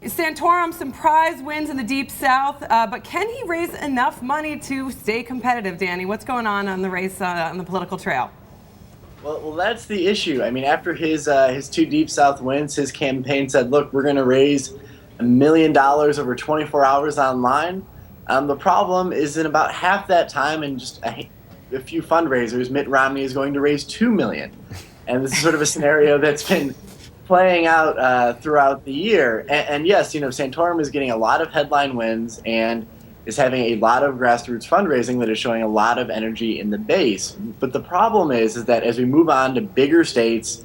Santorum, some prize wins in the Deep South, but can he raise enough money to stay competitive, Danny? What's going on the race on the political trail? Well, that's the issue. I mean, after his two Deep South wins, his campaign said, look, we're going to raise $1 million over 24 hours online. The problem is in about half that time and just a few fundraisers, Mitt Romney is going to raise $2 million. And this is sort of a scenario that's been playing out throughout the year. And yes, Santorum is getting a lot of headline wins and is having a lot of grassroots fundraising that is showing a lot of energy in the base. But the problem is that as we move on to bigger states,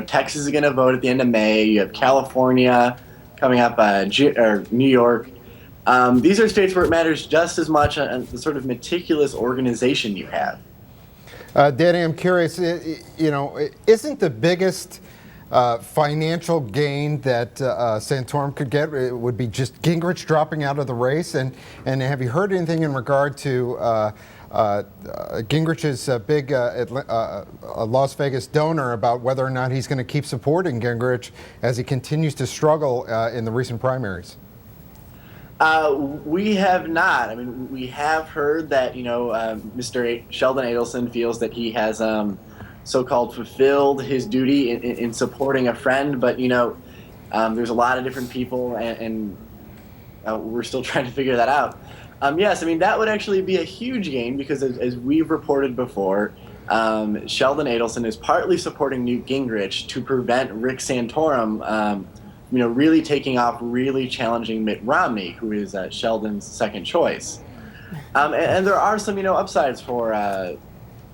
Texas is going to vote at the end of May. You have California coming up, or New York. These are states where it matters just as much on the sort of meticulous organization you have. Danny, I'm curious, isn't the biggest financial gain that Santorum could get would be just Gingrich dropping out of the race? And have you heard anything in regard to Gingrich's big Las Vegas donor about whether or not he's going to keep supporting Gingrich as he continues to struggle in the recent primaries? We have not. I mean, we have heard that, Mr. Sheldon Adelson feels that he has so-called fulfilled his duty in supporting a friend, but there's a lot of different people, and we're still trying to figure that out. Yes, I mean that would actually be a huge gain because as we've reported before, Sheldon Adelson is partly supporting Newt Gingrich to prevent Rick Santorum, really taking off, really challenging Mitt Romney, who is Sheldon's second choice. And there are some upsides for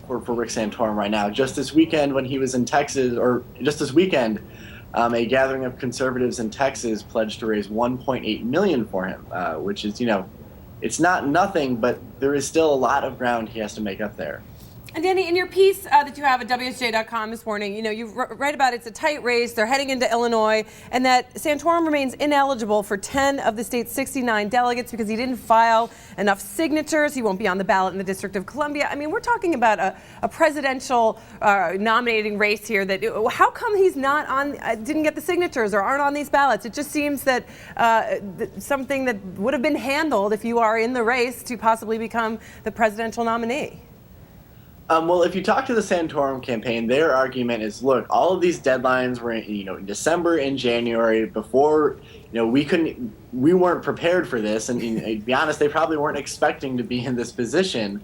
Rick Santorum right now. Just this weekend when he was in Texas, or just this weekend, a gathering of conservatives in Texas pledged to raise $1.8 million for him, which is, it's not nothing, but there is still a lot of ground he has to make up there. And Danny, in your piece that you have at WSJ.com this morning, you write about it's a tight race. They're heading into Illinois, and that Santorum remains ineligible for 10 of the state's 69 delegates because he didn't file enough signatures. He won't be on the ballot in the District of Columbia. I mean, we're talking about a presidential nominating race here. That how come he's not on? Didn't get the signatures or aren't on these ballots? It just seems that something that would have been handled if you are in the race to possibly become the presidential nominee. Well, if you talk to the Santorum campaign, their argument is, look, all of these deadlines were, in December and January before, we weren't prepared for this. And to be honest, they probably weren't expecting to be in this position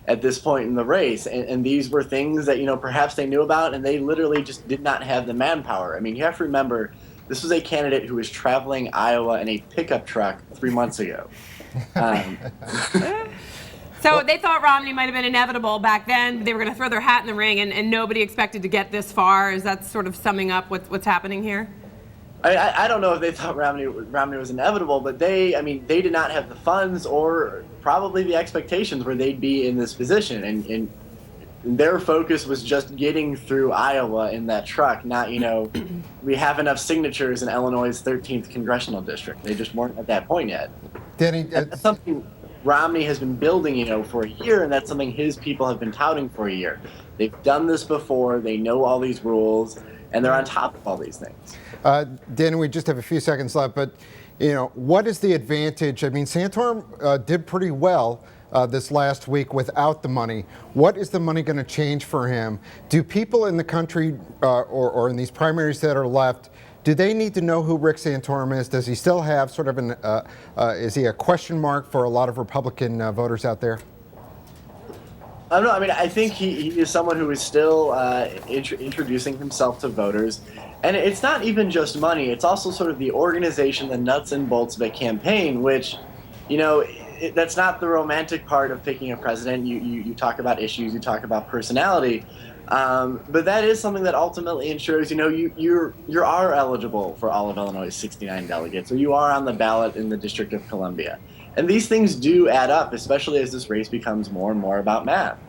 at this point in the race. And these were things that, perhaps they knew about and they literally just did not have the manpower. I mean, you have to remember, this was a candidate who was traveling Iowa in a pickup truck 3 months ago. So they thought Romney might have been inevitable back then. They were going to throw their hat in the ring, and nobody expected to get this far. Is that sort of summing up what's happening here? I don't know if they thought Romney was inevitable, but they did not have the funds or probably the expectations where they'd be in this position. And their focus was just getting through Iowa in that truck, not, we have enough signatures in Illinois' 13th congressional district. They just weren't at that point yet. Danny, that's something Romney has been building, for a year, and that's something his people have been touting for a year. They've done this before, they know all these rules, and they're on top of all these things. Danny, we just have a few seconds left, but, what is the advantage? I mean, Santorum did pretty well this last week without the money. What is the money going to change for him? Do people in the country or in these primaries that are left, do they need to know who Rick Santorum is? Does he still have sort of is he a question mark for a lot of Republican voters out there? No, I think he is someone who is still introducing himself to voters. And it's not even just money. It's also sort of the organization, the nuts and bolts of a campaign, which, that's not the romantic part of picking a president. You talk about issues, you talk about personality. But that is something that ultimately ensures, you are eligible for all of Illinois' 69 delegates, or you are on the ballot in the District of Columbia. And these things do add up, especially as this race becomes more and more about math.